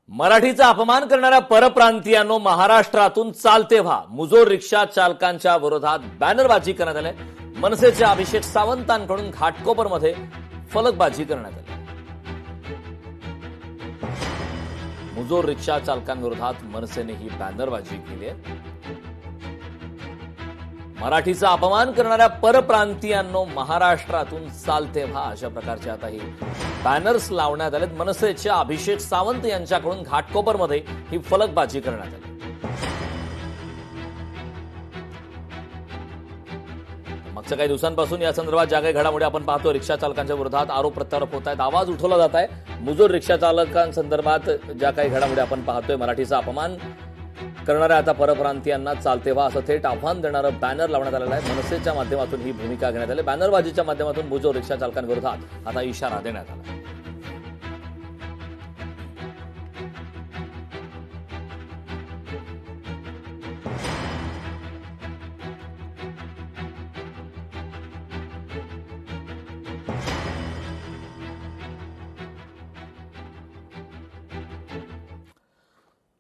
मराठीचा अपमान करणाऱ्या परप्रांतीयांनो महाराष्ट्रातून चालते व्हा. मुजोर रिक्षा चालकांच्या विरोधात बॅनरबाजी करण्यात आली. मनसेच्या अभिषेक सावंतांकडून घाटकोपरमध्ये फलकबाजी करण्यात आली. मुजोर रिक्षा चालकांविरोधात मनसेने ही बॅनरबाजी केली आहे. मराठीचा अपमान करणाऱ्या परप्रांतीयांनो महाराष्ट्रातून चालते व्हा अशा प्रकारचे आता ही बॅनर्स लावण्यात आलेत. मनसेच्या अभिषेक सावंत यांच्याकडून घाटकोपरमध्ये ही फलकबाजी करण्यात आली. मागच्या काही दिवसांपासून या संदर्भात ज्या काही घडामोडी आपण पाहतो, रिक्षा चालकांच्या विरोधात आरोप प्रत्यारोप होत आहेत, आवाज उठवला जात आहे. मुजोर रिक्षा चालकांसंदर्भात ज्या काही घडामोडी आपण पाहतोय, मराठीचा अपमान करणाऱ्या आता परप्रांतीयांना चालते व्हा असं थेट आव्हान देणारं बॅनर लावण्यात आलेलं आहे. मनसेच्या माध्यमातून ही भूमिका घेण्यात आली. बॅनरबाजीच्या माध्यमातून मुजोर रिक्षा चालकांविरोधात आता इशारा देण्यात आला.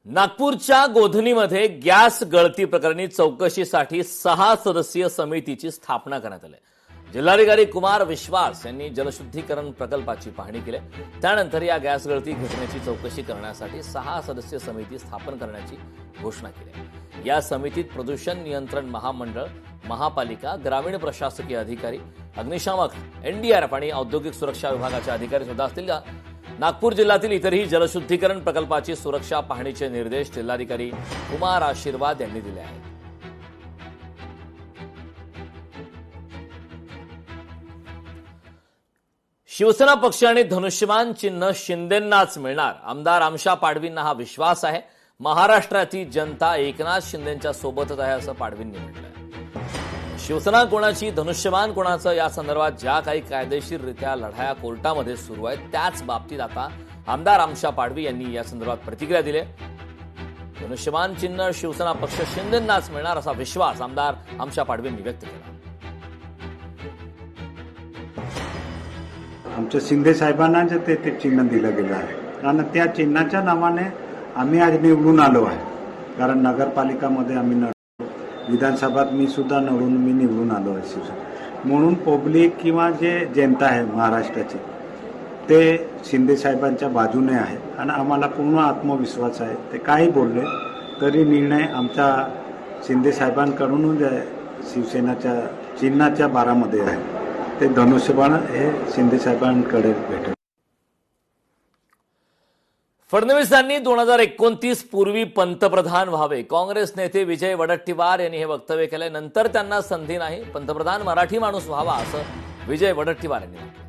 नागपूरच्या गोधनीमध्ये गॅस गळती प्रकरणी चौकशीसाठी 6 सदस्यीय समितीची स्थापना करण्यात आली. जिल्हाधिकारी कुमार विश्वास यांनी जलशुद्धीकरण प्रकल्पाची पाहणी केली. त्यानंतर या गॅस गळती घटनेची चौकशी करण्यासाठी 6 सदस्यीय समिती स्थापन करण्याची घोषणा केली. या समितीत प्रदूषण नियंत्रण महामंडळ, महापालिका, ग्रामीण प्रशासकीय अधिकारी, अग्निशामक, एनडीआरएफ आणि औद्योगिक सुरक्षा विभागाचे अधिकारी सुद्धा असतील. नागपूर जिल्ह्यातील इतरही जलशुद्धीकरण प्रकल्पाची सुरक्षा पाहणीचे निर्देश जिल्हाधिकारी कुमार आशीर्वाद यांनी दिले आहेत. शिवसेना पक्ष आणि धनुष्यबाण चिन्ह शिंदेंनाच मिळणार. आमदार आमशा पाडवींना हा विश्वास आहे. महाराष्ट्राची जनता एकनाथ शिंदेंच्या सोबतच आहे असं पाडवींनी म्हटलंय. शिवसेना कोणाची, धनुष्यबाण कोणाचं या संदर्भात ज्या काही कायदेशीररित्या लढाया कोर्टामध्ये सुरू आहेत, त्याच बाबतीत आता आमदार आमशा पाडवी यांनी या संदर्भात प्रतिक्रिया दिली. धनुष्यबाण चिन्ह शिवसेना पक्ष शिंदेंनाच मिळणार असा विश्वास आमदार आमशा पाडवींनी व्यक्त केला. आमच्या शिंदे साहेबांना ते चिन्ह दिलं गेलं आहे, कारण त्या चिन्हाच्या नावाने आम्ही आज निवडून आलो आहे. कारण नगरपालिकामध्ये आम्ही विधानसभात मी सुद्धा निवडून आलो आहे शिवसेना म्हणून. पब्लिक किंवा जे जनता आहे महाराष्ट्राची ते शिंदे साहेबांच्या बाजूने आहे आणि आम्हाला पूर्ण आत्मविश्वास आहे. ते काही बोलले तरी निर्णय आमच्या शिंदे साहेबांकडून शिवसेनाच्या चिन्हाच्या बारामध्ये आहे. ते धनुष्यबाण हे शिंदे साहेबांकडे भेटेल. फडणवीसांनी 2029 पूर्वी पंतप्रधान व्हावे. काँग्रेस नेते विजय वडट्टीवार यांनी हे वक्तव्य केलंय. नंतर त्यांना संधी नाही, पंतप्रधान मराठी माणूस व्हावा असं विजय वडट्टीवार यांनी म्हटलं.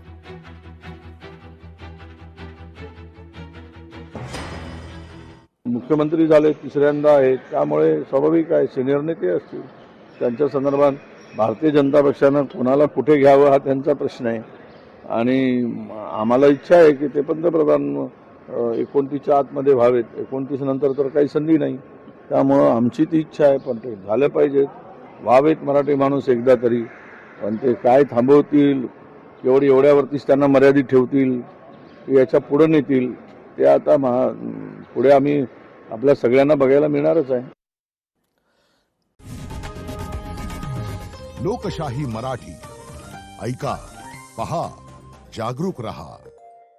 मुख्यमंत्री झाले, तिसऱ्यांदा आहेत, त्यामुळे स्वाभाविक आहे सिनियर नेते असतील. त्यांच्या संदर्भात भारतीय जनता पक्षानं कोणाला कुठे घ्यावं हा त्यांचा प्रश्न आहे आणि आम्हाला इच्छा आहे की ते पंतप्रधान 29च्या आतमध्ये व्हावेत. 29 नंतर तर काही संधी नाही, त्यामुळं आमची ती इच्छा आहे. पण ते झालं पाहिजेत, व्हावेत मराठी माणूस एकदा तरी. पण ते काय थांबवतील, एवढ्यावरतीच त्यांना मर्यादित ठेवतील, याच्या पुढे नेतील, ते आता पुढे आम्ही आपल्या सगळ्यांना बघायला मिळणारच आहे. लोकशाही मराठी ऐका, पहा, जागरूक रहा.